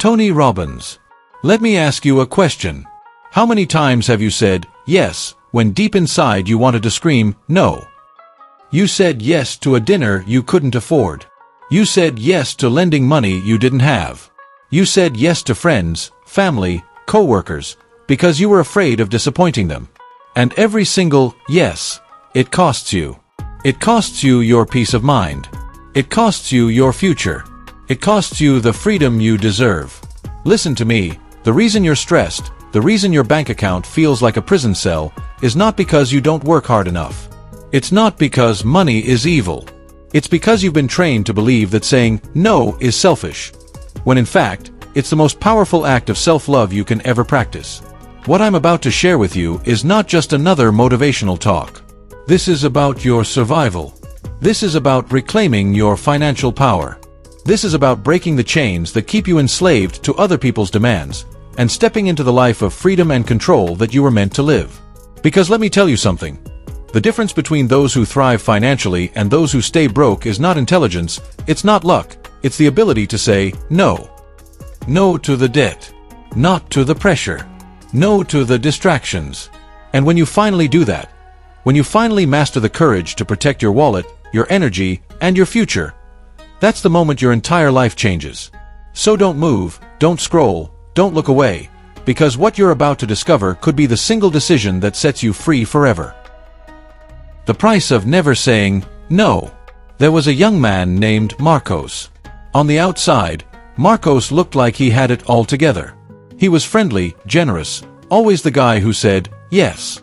Tony Robbins. Let me ask you a question. How many times have you said yes when deep inside you wanted to scream no? You said yes to a dinner you couldn't afford. You said yes to lending money you didn't have. You said yes to friends, family, co-workers, because you were afraid of disappointing them. And every single yes, it costs you. It costs you your peace of mind. It costs you your future. It costs you the freedom you deserve. Listen to me, the reason you're stressed, the reason your bank account feels like a prison cell, is not because you don't work hard enough. It's not because money is evil. It's because you've been trained to believe that saying no is selfish, when in fact, it's the most powerful act of self-love you can ever practice. What I'm about to share with you is not just another motivational talk. This is about your survival. This is about reclaiming your financial power. This is about breaking the chains that keep you enslaved to other people's demands and stepping into the life of freedom and control that you were meant to live. Because let me tell you something. The difference between those who thrive financially and those who stay broke is not intelligence, it's not luck, it's the ability to say no. No to the debt. Not to the pressure. No to the distractions. And when you finally do that, when you finally master the courage to protect your wallet, your energy, and your future, that's the moment your entire life changes. So don't move, don't scroll, don't look away, because what you're about to discover could be the single decision that sets you free forever. The price of never saying no. There was a young man named Marcos. On the outside, Marcos looked like he had it all together. He was friendly, generous, always the guy who said yes.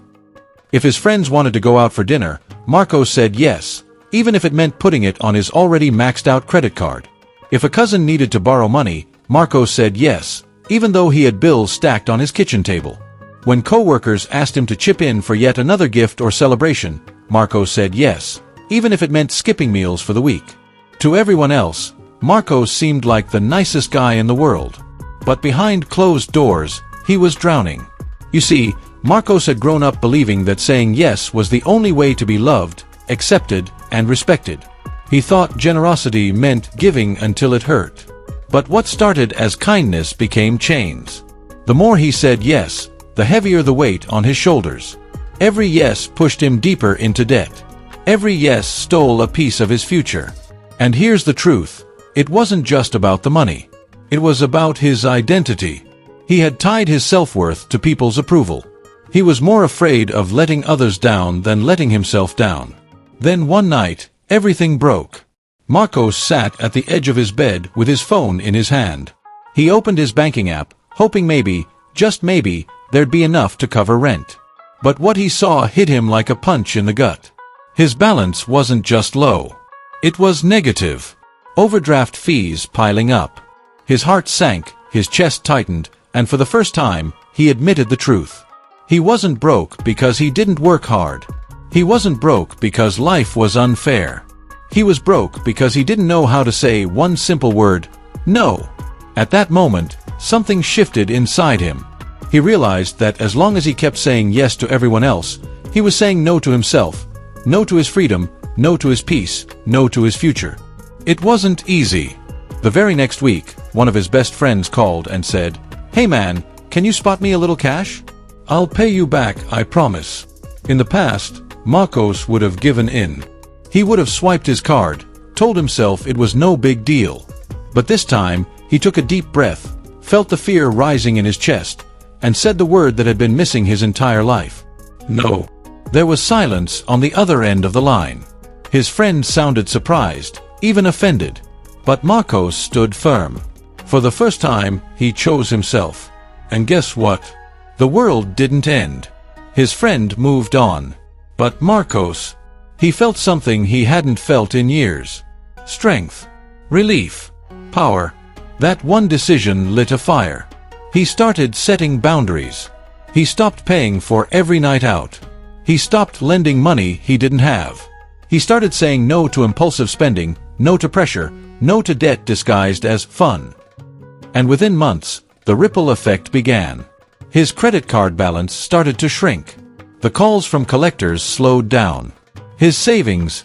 If his friends wanted to go out for dinner, Marcos said yes, even if it meant putting it on his already maxed-out credit card. If a cousin needed to borrow money, Marcos said yes, even though he had bills stacked on his kitchen table. When co-workers asked him to chip in for yet another gift or celebration, Marcos said yes, even if it meant skipping meals for the week. To everyone else, Marcos seemed like the nicest guy in the world. But behind closed doors, he was drowning. You see, Marcos had grown up believing that saying yes was the only way to be loved, accepted, and respected. He thought generosity meant giving until it hurt. But what started as kindness became chains. The more he said yes, the heavier the weight on his shoulders. Every yes pushed him deeper into debt. Every yes stole a piece of his future. And here's the truth. It wasn't just about the money. It was about his identity. He had tied his self-worth to people's approval. He was more afraid of letting others down than letting himself down. Then one night, everything broke. Marcos sat at the edge of his bed with his phone in his hand. He opened his banking app, hoping maybe, just maybe, there'd be enough to cover rent. But what he saw hit him like a punch in the gut. His balance wasn't just low. It was negative. Overdraft fees piling up. His heart sank, his chest tightened, and for the first time, he admitted the truth. He wasn't broke because he didn't work hard. He wasn't broke because life was unfair. He was broke because he didn't know how to say one simple word, no. At that moment, something shifted inside him. He realized that as long as he kept saying yes to everyone else, he was saying no to himself, no to his freedom, no to his peace, no to his future. It wasn't easy. The very next week, one of his best friends called and said, "Hey man, can you spot me a little cash? I'll pay you back, I promise." In the past, Marcos would have given in. He would have swiped his card, told himself it was no big deal. But this time, he took a deep breath, felt the fear rising in his chest, and said the word that had been missing his entire life. No. There was silence on the other end of the line. His friend sounded surprised, even offended. But Marcos stood firm. For the first time, he chose himself. And guess what? The world didn't end. His friend moved on. But Marcos, he felt something he hadn't felt in years. Strength. Relief. Power. That one decision lit a fire. He started setting boundaries. He stopped paying for every night out. He stopped lending money he didn't have. He started saying no to impulsive spending, no to pressure, no to debt disguised as fun. And within months, the ripple effect began. His credit card balance started to shrink. The calls from collectors slowed down. His savings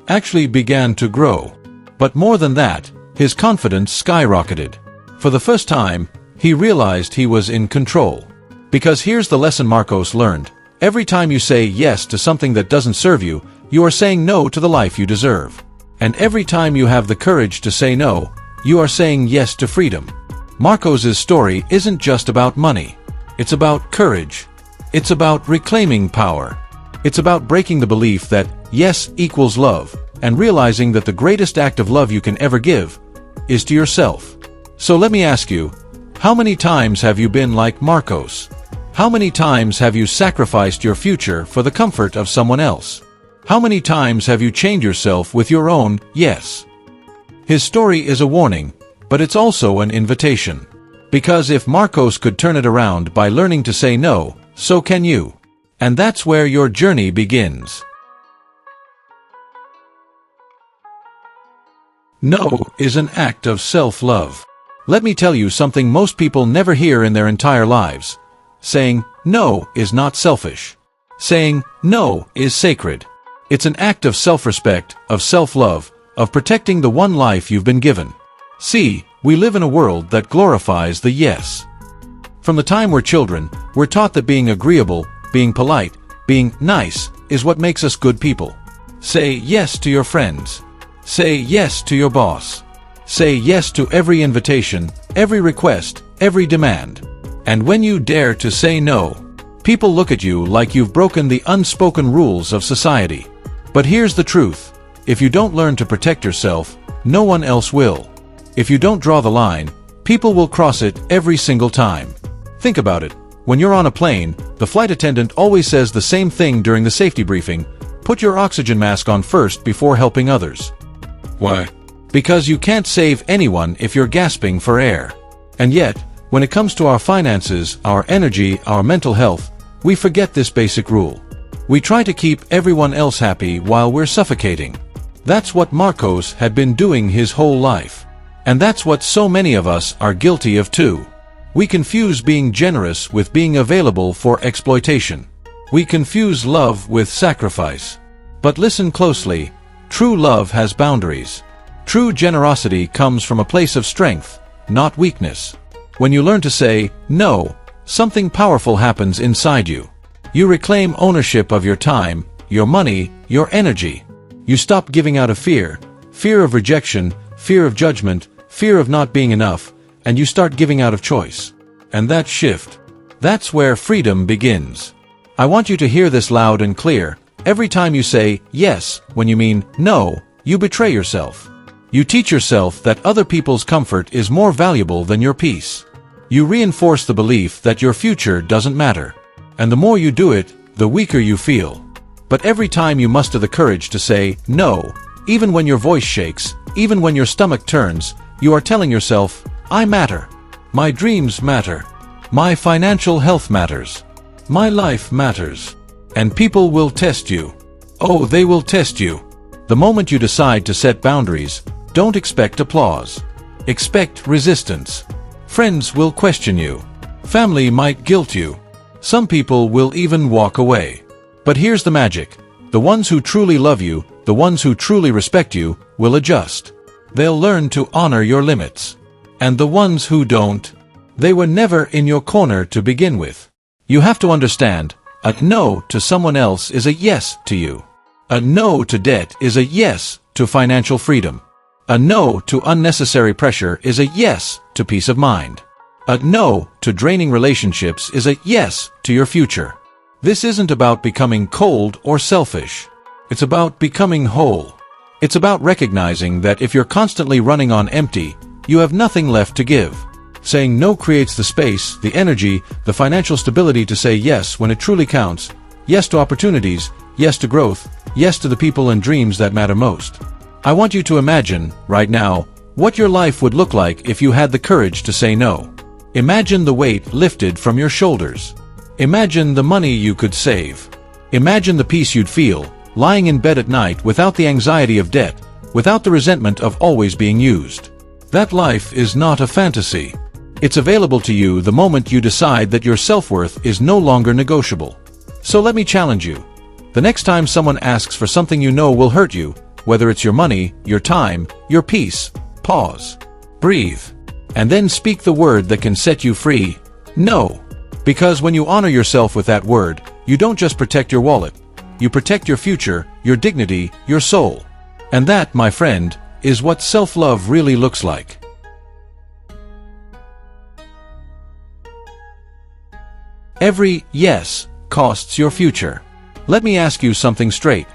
actually began to grow. But more than that, his confidence skyrocketed. For the first time, he realized he was in control. Because here's the lesson Marcos learned. Every time you say yes to something that doesn't serve you, you are saying no to the life you deserve. And every time you have the courage to say no, you are saying yes to freedom. Marcos's story isn't just about money. It's about courage. It's about reclaiming power. It's about breaking the belief that yes equals love, and realizing that the greatest act of love you can ever give is to yourself. So let me ask you, how many times have you been like Marcos? How many times have you sacrificed your future for the comfort of someone else? How many times have you chained yourself with your own yes? His story is a warning, but it's also an invitation. Because if Marcos could turn it around by learning to say no, so can you. And that's where your journey begins. No is an act of self-love. Let me tell you something most people never hear in their entire lives. Saying no is not selfish. Saying no is sacred. It's an act of self-respect, of self-love, of protecting the one life you've been given. See, we live in a world that glorifies the yes. From the time we're children, we're taught that being agreeable, being polite, being nice, is what makes us good people. Say yes to your friends. Say yes to your boss. Say yes to every invitation, every request, every demand. And when you dare to say no, people look at you like you've broken the unspoken rules of society. But here's the truth. If you don't learn to protect yourself, no one else will. If you don't draw the line, people will cross it every single time. Think about it. When you're on a plane, the flight attendant always says the same thing during the safety briefing. Put your oxygen mask on first before helping others. Why? Because you can't save anyone if you're gasping for air. And yet, when it comes to our finances, our energy, our mental health, we forget this basic rule. We try to keep everyone else happy while we're suffocating. That's what Marcos had been doing his whole life. And that's what so many of us are guilty of too. We confuse being generous with being available for exploitation. We confuse love with sacrifice. But listen closely, true love has boundaries. True generosity comes from a place of strength, not weakness. When you learn to say no, something powerful happens inside you. You reclaim ownership of your time, your money, your energy. You stop giving out of fear of rejection, fear of judgment, fear of not being enough, and you start giving out of choice. And that shift, that's where freedom begins. I want you to hear this loud and clear. Every time you say yes when you mean no, you betray yourself. You teach yourself that other people's comfort is more valuable than your peace. You reinforce the belief that your future doesn't matter. And the more you do it, the weaker you feel. But every time you muster the courage to say no, even when your voice shakes, even when your stomach turns, you are telling yourself, I matter. My dreams matter. My financial health matters. My life matters. And people will test you. Oh, they will test you. The moment you decide to set boundaries, don't expect applause. Expect resistance. Friends will question you. Family might guilt you. Some people will even walk away. But here's the magic. The ones who truly love you, the ones who truly respect you, will adjust. They'll learn to honor your limits. And the ones who don't, they were never in your corner to begin with. You have to understand, a no to someone else is a yes to you. A no to debt is a yes to financial freedom. A no to unnecessary pressure is a yes to peace of mind. A no to draining relationships is a yes to your future. This isn't about becoming cold or selfish. It's about becoming whole. It's about recognizing that if you're constantly running on empty, you have nothing left to give. Saying no creates the space, the energy, the financial stability to say yes when it truly counts. Yes to opportunities, yes to growth, yes to the people and dreams that matter most. I want you to imagine, right now, what your life would look like if you had the courage to say no. Imagine the weight lifted from your shoulders. Imagine the money you could save. Imagine the peace you'd feel, lying in bed at night without the anxiety of debt, without the resentment of always being used. That life is not a fantasy. It's available to you the moment you decide that your self-worth is no longer negotiable. So let me challenge you. The next time someone asks for something you know will hurt you, whether it's your money, your time, your peace, pause. Breathe. And then speak the word that can set you free. No. Because when you honor yourself with that word, you don't just protect your wallet. You protect your future, your dignity, your soul. And that, my friend, is what self-love really looks like. Every yes costs your future. Let me ask you something straight.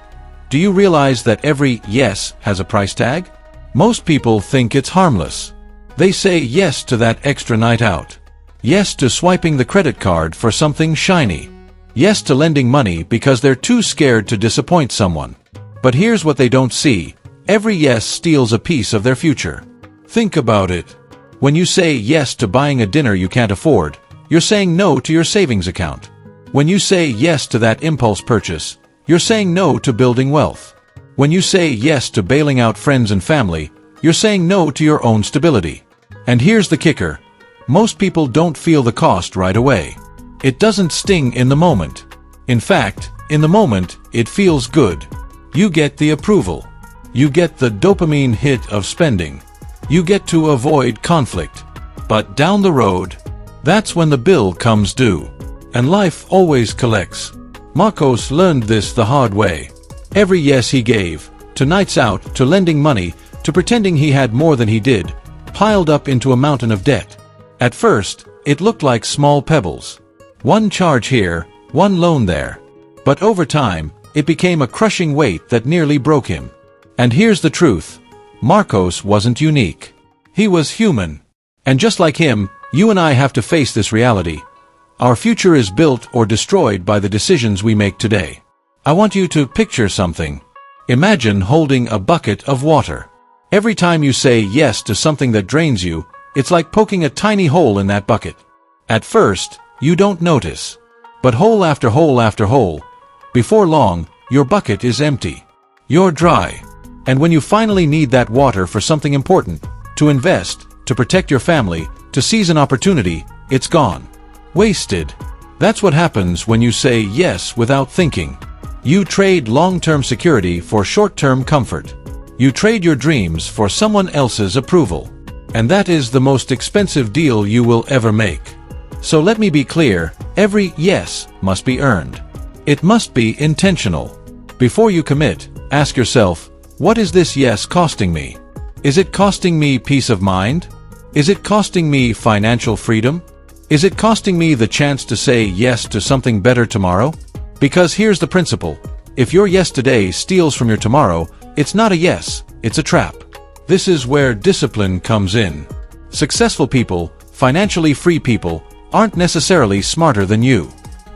Do you realize that every yes has a price tag? Most people think it's harmless. They say yes to that extra night out. Yes to swiping the credit card for something shiny. Yes to lending money because they're too scared to disappoint someone. But here's what they don't see. Every yes steals a piece of their future. Think about it. When you say yes to buying a dinner you can't afford, you're saying no to your savings account. When you say yes to that impulse purchase, you're saying no to building wealth. When you say yes to bailing out friends and family, you're saying no to your own stability. And here's the kicker. Most people don't feel the cost right away. It doesn't sting in the moment. In fact, in the moment, it feels good. You get the approval. You get the dopamine hit of spending. You get to avoid conflict. But down the road, that's when the bill comes due. And life always collects. Marcos learned this the hard way. Every yes he gave, to nights out, to lending money, to pretending he had more than he did, piled up into a mountain of debt. At first, it looked like small pebbles. One charge here, one loan there. But over time, it became a crushing weight that nearly broke him. And here's the truth. Marcos wasn't unique. He was human. And just like him, you and I have to face this reality. Our future is built or destroyed by the decisions we make today. I want you to picture something. Imagine holding a bucket of water. Every time you say yes to something that drains you, it's like poking a tiny hole in that bucket. At first, you don't notice. But hole after hole after hole, before long, your bucket is empty. You're dry. And when you finally need that water for something important, to invest, to protect your family, to seize an opportunity, it's gone. Wasted. That's what happens when you say yes without thinking. You trade long-term security for short-term comfort. You trade your dreams for someone else's approval. And that is the most expensive deal you will ever make. So let me be clear, every yes must be earned. It must be intentional. Before you commit, ask yourself, what is this yes costing me? Is it costing me peace of mind? Is it costing me financial freedom? Is it costing me the chance to say yes to something better tomorrow? Because here's the principle. If your yes today steals from your tomorrow, it's not a yes, it's a trap. This is where discipline comes in. Successful people, financially free people, aren't necessarily smarter than you.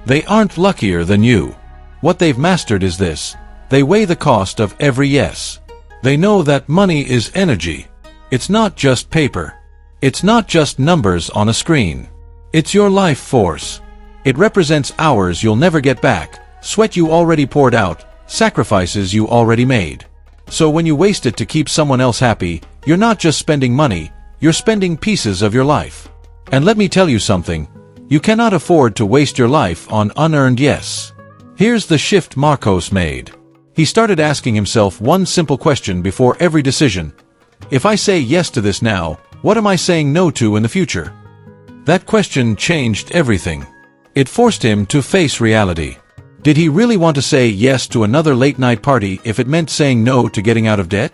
They aren't luckier than you. What they've mastered is this. They weigh the cost of every yes. They know that money is energy. It's not just paper. It's not just numbers on a screen. It's your life force. It represents hours you'll never get back, sweat you already poured out, sacrifices you already made. So when you waste it to keep someone else happy, you're not just spending money, you're spending pieces of your life. And let me tell you something. You cannot afford to waste your life on unearned yes. Here's the shift Marcos made. He started asking himself one simple question before every decision. If I say yes to this now, what am I saying no to in the future? That question changed everything. It forced him to face reality. Did he really want to say yes to another late-night party if it meant saying no to getting out of debt?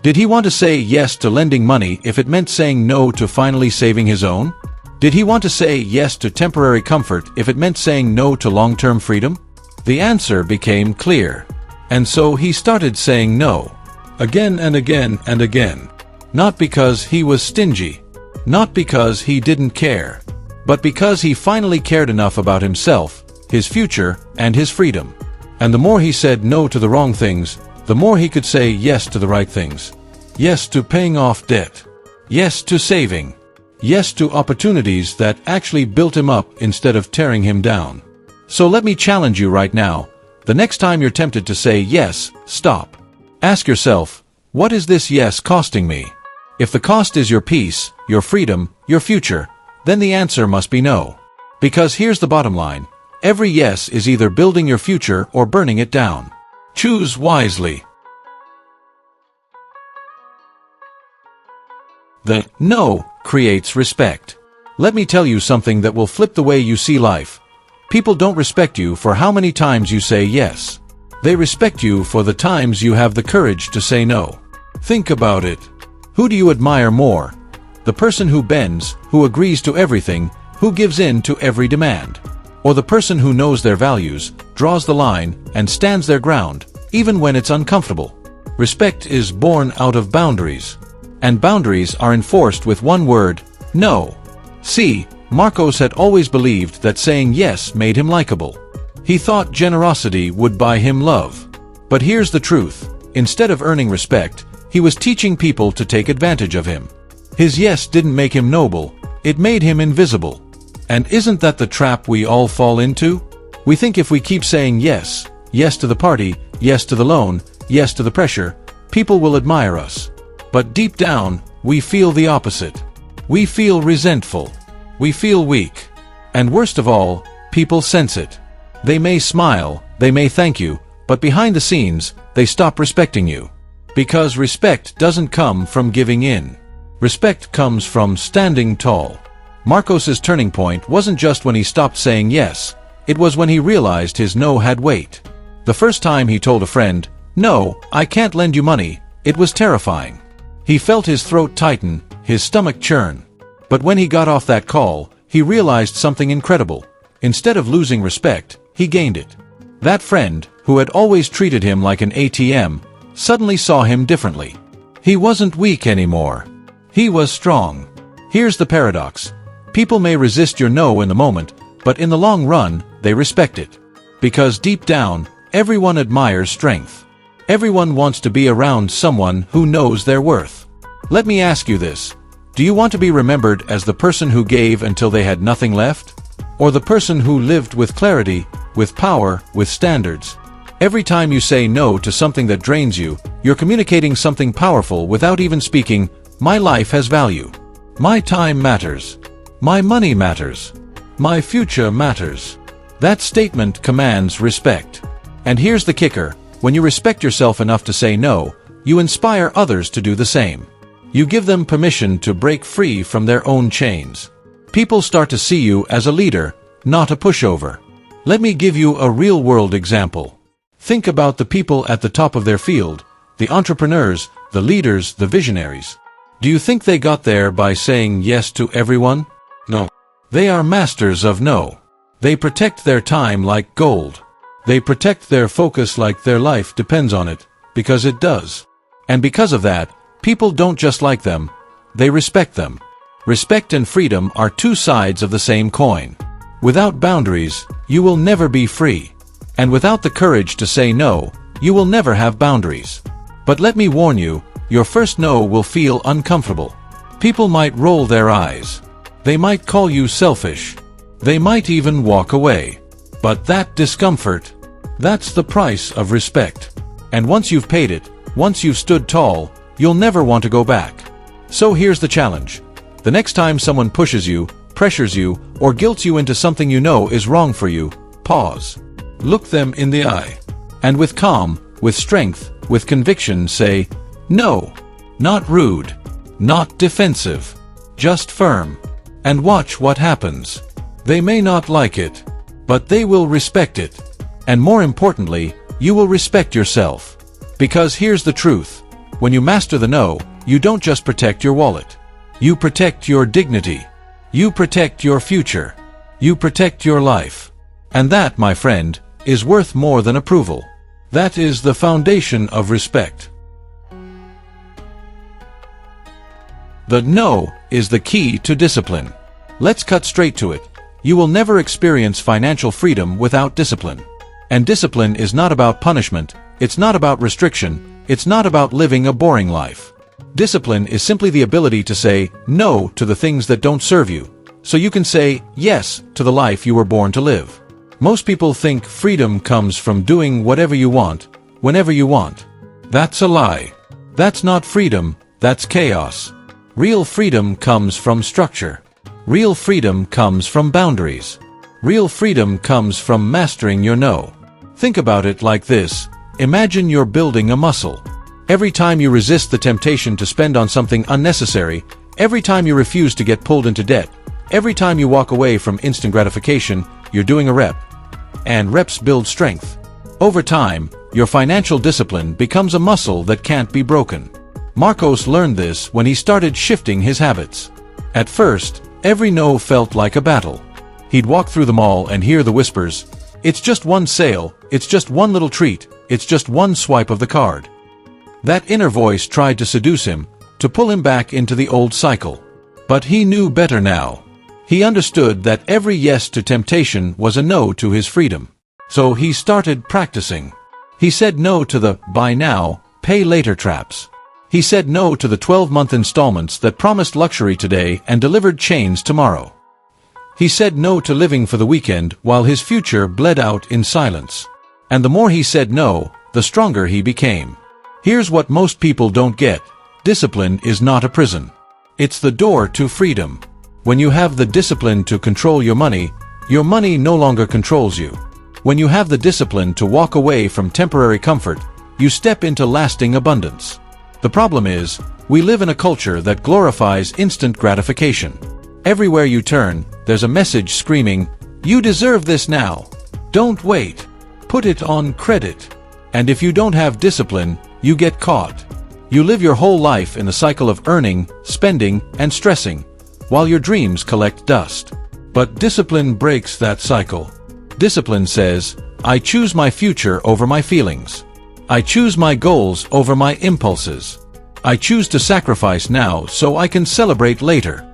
Did he want to say yes to lending money if it meant saying no to finally saving his own? Did he want to say yes to temporary comfort if it meant saying no to long-term freedom? The answer became clear. And so he started saying no. Again and again and again. Not because he was stingy. Not because he didn't care. But because he finally cared enough about himself, his future, and his freedom. And the more he said no to the wrong things, the more he could say yes to the right things. Yes to paying off debt. Yes to saving. Yes to opportunities that actually built him up instead of tearing him down. So let me challenge you right now. The next time you're tempted to say yes, stop. Ask yourself, what is this yes costing me? If the cost is your peace, your freedom, your future, then the answer must be no. Because here's the bottom line. Every yes is either building your future or burning it down. Choose wisely. The no creates respect. Let me tell you something that will flip the way you see life. People don't respect you for how many times you say yes. They respect you for the times you have the courage to say no. Think about it. Who do you admire more? The person who bends, who agrees to everything, who gives in to every demand? Or the person who knows their values, draws the line, and stands their ground, even when it's uncomfortable? Respect is born out of boundaries. And boundaries are enforced with one word: no. See, Marcos had always believed that saying yes made him likable. He thought generosity would buy him love. But here's the truth. Instead of earning respect, he was teaching people to take advantage of him. His yes didn't make him noble, it made him invisible. And isn't that the trap we all fall into? We think if we keep saying yes, yes to the party, yes to the loan, yes to the pressure, people will admire us. But deep down, we feel the opposite. We feel resentful. We feel weak. And worst of all, people sense it. They may smile, they may thank you, but behind the scenes, they stop respecting you. Because respect doesn't come from giving in. Respect comes from standing tall. Marcos's turning point wasn't just when he stopped saying yes, it was when he realized his no had weight. The first time he told a friend, "No, I can't lend you money," it was terrifying. He felt his throat tighten, his stomach churn. But when he got off that call, he realized something incredible. Instead of losing respect, he gained it. That friend, who had always treated him like an ATM, suddenly saw him differently. He wasn't weak anymore. He was strong. Here's the paradox. People may resist your no in the moment, but in the long run, they respect it. Because deep down, everyone admires strength. Everyone wants to be around someone who knows their worth. Let me ask you this. Do you want to be remembered as the person who gave until they had nothing left? Or the person who lived with clarity, with power, with standards? Every time you say no to something that drains you, you're communicating something powerful without even speaking. My life has value. My time matters. My money matters. My future matters. That statement commands respect. And here's the kicker. When you respect yourself enough to say no, you inspire others to do the same. You give them permission to break free from their own chains. People start to see you as a leader, not a pushover. Let me give you a real-world example. Think about the people at the top of their field, the entrepreneurs, the leaders, the visionaries. Do you think they got there by saying yes to everyone? No. They are masters of no. They protect their time like gold. They protect their focus like their life depends on it, because it does. And because of that, people don't just like them, they respect them. Respect and freedom are two sides of the same coin. Without boundaries, you will never be free. And without the courage to say no, you will never have boundaries. But let me warn you, your first no will feel uncomfortable. People might roll their eyes. They might call you selfish. They might even walk away. But that discomfort, that's the price of respect. And once you've paid it, once you've stood tall, you'll never want to go back. So here's the challenge. The next time someone pushes you, pressures you, or guilts you into something you know is wrong for you, pause. Look them in the eye. And with calm, with strength, with conviction say, no. Not rude. Not defensive. Just firm. And watch what happens. They may not like it, but they will respect it. And more importantly, you will respect yourself. Because here's the truth. When you master the no, you don't just protect your wallet. You protect your dignity. You protect your future. You protect your life. And that, my friend, is worth more than approval. That is the foundation of respect. The no is the key to discipline. Let's cut straight to it. You will never experience financial freedom without discipline. And discipline is not about punishment, it's not about restriction, it's not about living a boring life. Discipline is simply the ability to say no to the things that don't serve you, so you can say yes to the life you were born to live. Most people think freedom comes from doing whatever you want, whenever you want. That's a lie. That's not freedom, that's chaos. Real freedom comes from structure. Real freedom comes from boundaries. Real freedom comes from mastering your no. Think about it like this. Imagine you're building a muscle. Every time you resist the temptation to spend on something unnecessary, Every time you refuse to get pulled into debt, every time you walk away from instant gratification, you're doing a rep. And reps build strength. Over time, your financial discipline becomes a muscle that can't be broken. Marcos learned this when he started shifting his habits. At first, every no felt like a battle. He'd walk through the mall and hear the whispers, "It's just one sale, it's just one little treat, it's just one swipe of the card." That inner voice tried to seduce him, to pull him back into the old cycle. But he knew better now. He understood that every yes to temptation was a no to his freedom. So he started practicing. He said no to the buy now, pay later traps. He said no to the 12-month installments that promised luxury today and delivered chains tomorrow. He said no to living for the weekend while his future bled out in silence. And the more he said no, the stronger he became. Here's what most people don't get. Discipline is not a prison. It's the door to freedom. When you have the discipline to control your money no longer controls you. When you have the discipline to walk away from temporary comfort, you step into lasting abundance. The problem is, we live in a culture that glorifies instant gratification. Everywhere you turn, there's a message screaming, "You deserve this now. Don't wait. Put it on credit." And if you don't have discipline, you get caught. You live your whole life in the cycle of earning, spending, and stressing, while your dreams collect dust. But discipline breaks that cycle. Discipline says, "I choose my future over my feelings. I choose my goals over my impulses. I choose to sacrifice now so I can celebrate later."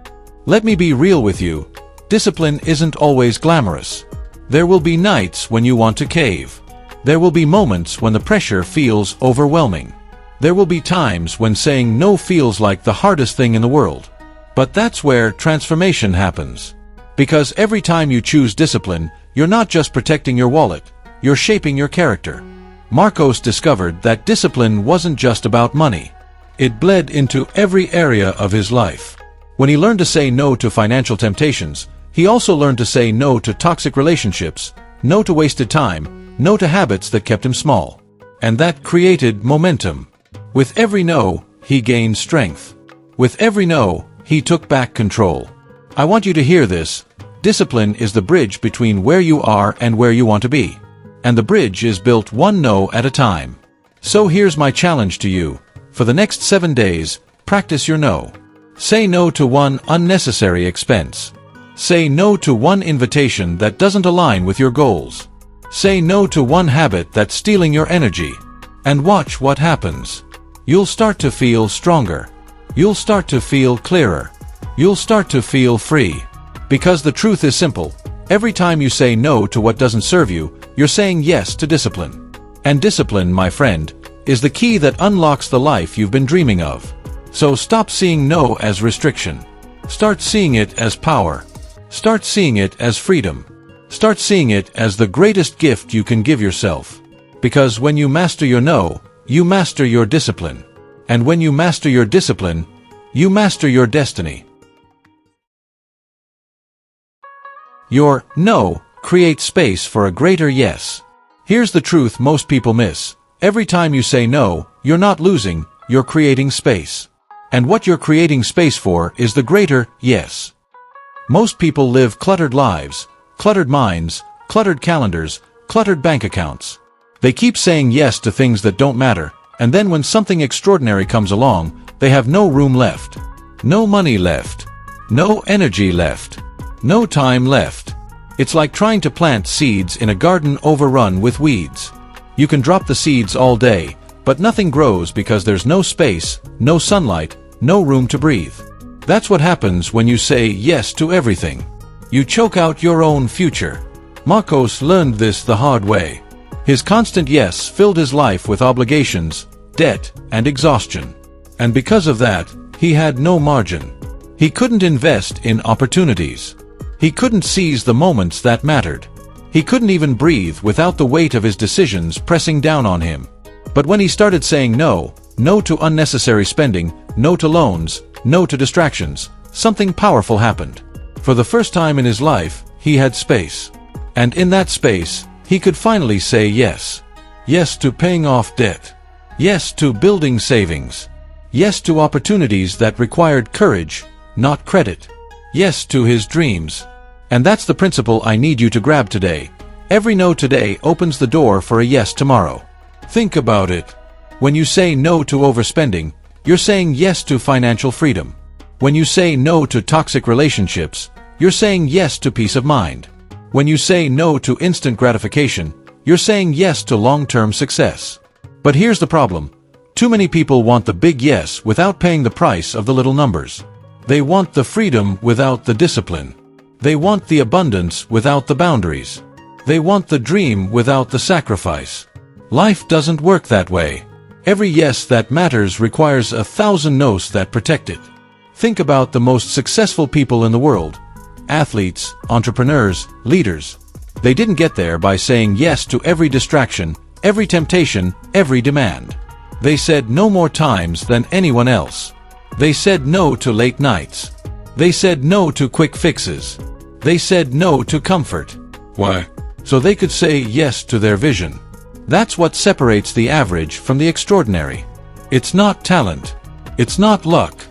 Let me be real with you. Discipline isn't always glamorous. There will be nights when you want to cave. There will be moments when the pressure feels overwhelming. There will be times when saying no feels like the hardest thing in the world. But that's where transformation happens. Because every time you choose discipline, you're not just protecting your wallet, you're shaping your character. Marcos discovered that discipline wasn't just about money. It bled into every area of his life. When he learned to say no to financial temptations, he also learned to say no to toxic relationships, no to wasted time, no to habits that kept him small. And that created momentum. With every no, he gained strength. With every no, he took back control. I want you to hear this. Discipline is the bridge between where you are and where you want to be. And the bridge is built one no at a time. So here's my challenge to you. For the next 7 days, practice your no. Say no to one unnecessary expense. Say no to one invitation that doesn't align with your goals. Say no to one habit that's stealing your energy. And watch what happens. You'll start to feel stronger. You'll start to feel clearer. You'll start to feel free. Because the truth is simple. Every time you say no to what doesn't serve you, you're saying yes to discipline. And discipline, my friend, is the key that unlocks the life you've been dreaming of. So stop seeing no as restriction. Start seeing it as power. Start seeing it as freedom. Start seeing it as the greatest gift you can give yourself. Because when you master your no, you master your discipline. And when you master your discipline, you master your destiny. Your no creates space for a greater yes. Here's the truth most people miss. Every time you say no, you're not losing, you're creating space. And what you're creating space for is the greater yes. Most people live cluttered lives, cluttered minds, cluttered calendars, cluttered bank accounts. They keep saying yes to things that don't matter, and then when something extraordinary comes along, they have no room left. No money left. No energy left. No time left. It's like trying to plant seeds in a garden overrun with weeds. You can drop the seeds all day, but nothing grows because there's no space, no sunlight, no room to breathe. That's what happens when you say yes to everything. You choke out your own future. Marcos learned this the hard way. His constant yes filled his life with obligations, debt, and exhaustion. And because of that, he had no margin. He couldn't invest in opportunities. He couldn't seize the moments that mattered. He couldn't even breathe without the weight of his decisions pressing down on him. But when he started saying no, no to unnecessary spending, no to loans, no to distractions, something powerful happened. For the first time in his life, he had space. And in that space, he could finally say yes. Yes to paying off debt. Yes to building savings. Yes to opportunities that required courage, not credit. Yes to his dreams. And that's the principle I need you to grab today. Every no today opens the door for a yes tomorrow. Think about it. When you say no to overspending, you're saying yes to financial freedom. When you say no to toxic relationships, you're saying yes to peace of mind. When you say no to instant gratification, you're saying yes to long-term success. But here's the problem. Too many people want the big yes without paying the price of the little numbers. They want the freedom without the discipline. They want the abundance without the boundaries. They want the dream without the sacrifice. Life doesn't work that way. Every yes that matters requires 1,000 no's that protect it. Think about the most successful people in the world. Athletes, entrepreneurs, leaders. They didn't get there by saying yes to every distraction, every temptation, every demand. They said no more times than anyone else. They said no to late nights. They said no to quick fixes. They said no to comfort. Why? So they could say yes to their vision. That's what separates the average from the extraordinary. It's not talent. It's not luck.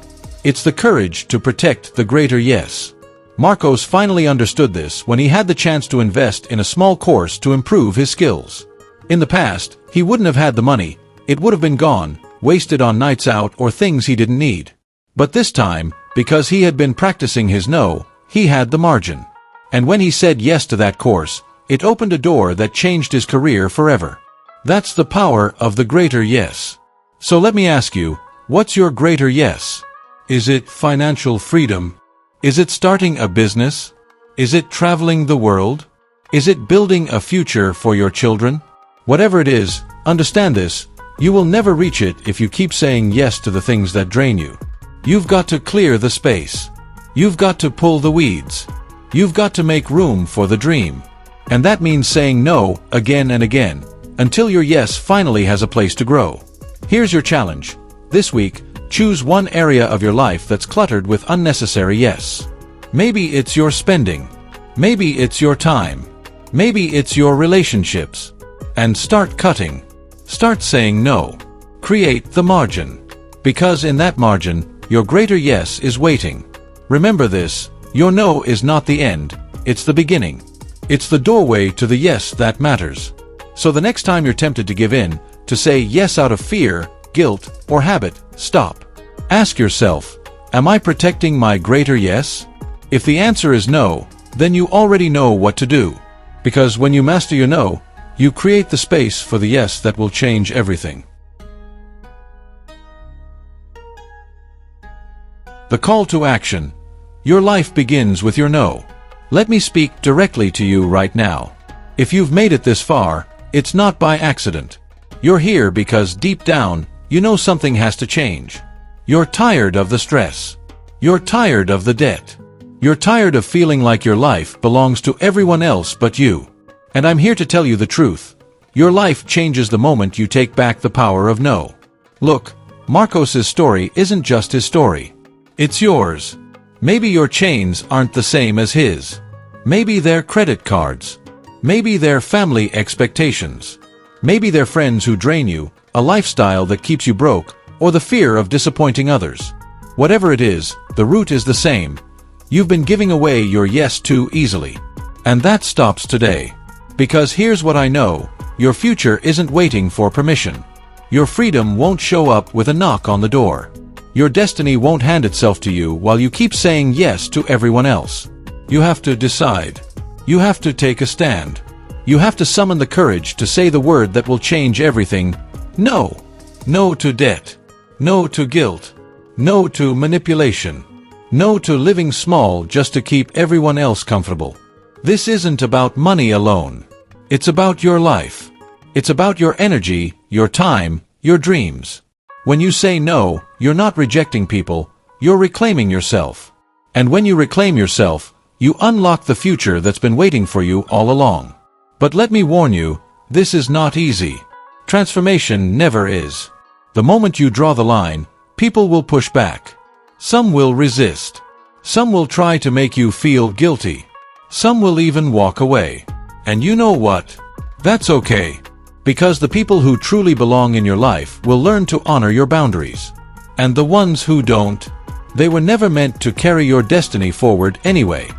It's the courage to protect the greater yes. Marcos finally understood this when he had the chance to invest in a small course to improve his skills. In the past, he wouldn't have had the money. It would have been gone, wasted on nights out or things he didn't need. But this time, because he had been practicing his no, he had the margin. And when he said yes to that course, it opened a door that changed his career forever. That's the power of the greater yes. So let me ask you, what's your greater yes? Is it financial freedom? Is it starting a business? Is it traveling the world? Is it building a future for your children? Whatever it is, understand this, you will never reach it if you keep saying yes to the things that drain you. You've got to clear the space. You've got to pull the weeds. You've got to make room for the dream. And that means saying no again and again, until your yes finally has a place to grow. Here's your challenge. This week, choose one area of your life that's cluttered with unnecessary yes. Maybe it's your spending. Maybe it's your time. Maybe it's your relationships. And start cutting. Start saying no. Create the margin. Because in that margin, your greater yes is waiting. Remember this, your no is not the end, it's the beginning. It's the doorway to the yes that matters. So the next time you're tempted to give in, to say yes out of fear, guilt, or habit, stop. Ask yourself, am I protecting my greater yes? If the answer is no, then you already know what to do. Because when you master your no, you create the space for the yes that will change everything. The call to action. Your life begins with your no. Let me speak directly to you right now. If you've made it this far, it's not by accident. You're here because deep down, you know something has to change. You're tired of the stress. You're tired of the debt. You're tired of feeling like your life belongs to everyone else but you. And I'm here to tell you the truth. Your life changes the moment you take back the power of no. Look, Marcos's story isn't just his story. It's yours. Maybe your chains aren't the same as his. Maybe they're credit cards. Maybe they're family expectations. Maybe they're friends who drain you, a lifestyle that keeps you broke, or the fear of disappointing others. Whatever it is, the root is the same. You've been giving away your yes too easily. And that stops today. Because here's what I know, your future isn't waiting for permission. Your freedom won't show up with a knock on the door. Your destiny won't hand itself to you while you keep saying yes to everyone else. You have to decide. You have to take a stand. You have to summon the courage to say the word that will change everything. No. No to debt. No to guilt. No to manipulation. No to living small just to keep everyone else comfortable. This isn't about money alone. It's about your life. It's about your energy, your time, your dreams. When you say no, you're not rejecting people, you're reclaiming yourself. And when you reclaim yourself, you unlock the future that's been waiting for you all along. But let me warn you, this is not easy. Transformation never is. The moment you draw the line, people will push back. Some will resist. Some will try to make you feel guilty. Some will even walk away. And you know what? That's okay. Because the people who truly belong in your life will learn to honor your boundaries. And the ones who don't, They were never meant to carry your destiny forward anyway.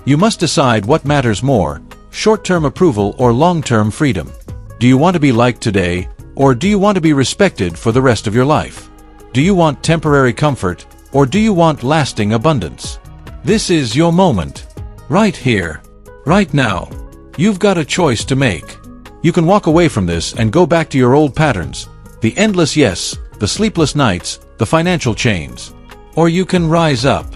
You must decide what matters more, short-term approval or long-term freedom. Do you want to be liked today, or do you want to be respected for the rest of your life? Do you want temporary comfort, or do you want lasting abundance? This is your moment. Right here. Right now. You've got a choice to make. You can walk away from this and go back to your old patterns, the endless yes, the sleepless nights, the financial chains. Or you can rise up.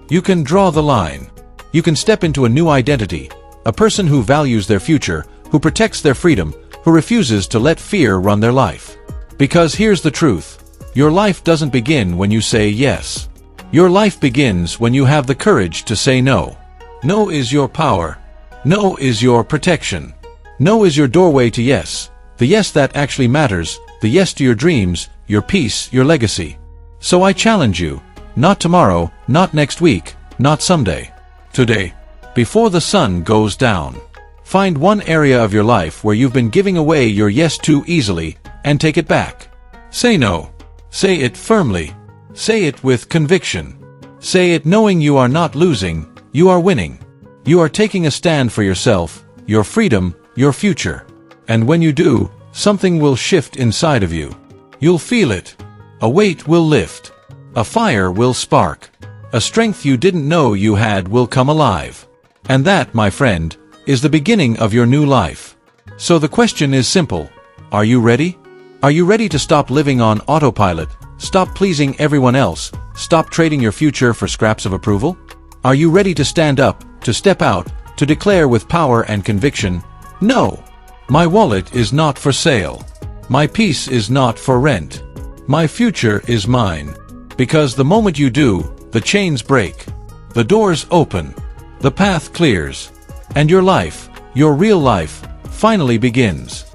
You can draw the line. You can step into a new identity, a person who values their future, who protects their freedom, who refuses to let fear run their life. Because here's the truth. Your life doesn't begin when you say yes. Your life begins when you have the courage to say no. No is your power. No is your protection. No is your doorway to yes. The yes that actually matters, the yes to your dreams, your peace, your legacy. So I challenge you, not tomorrow, not next week, not someday. Today. Before the sun goes down. Find one area of your life where you've been giving away your yes too easily, and take it back. Say no. Say it firmly. Say it with conviction. Say it knowing you are not losing, you are winning. You are taking a stand for yourself, your freedom, your future. And when you do, something will shift inside of you. You'll feel it. A weight will lift. A fire will spark. A strength you didn't know you had will come alive. And that, my friend, is the beginning of your new life. So the question is simple. Are you ready? Are you ready to stop living on autopilot, stop pleasing everyone else, stop trading your future for scraps of approval? Are you ready to stand up, to step out, to declare with power and conviction, no, my wallet is not for sale. My peace is not for rent. My future is mine. Because the moment you do, the chains break, the doors open, the path clears, and your life, your real life, finally begins.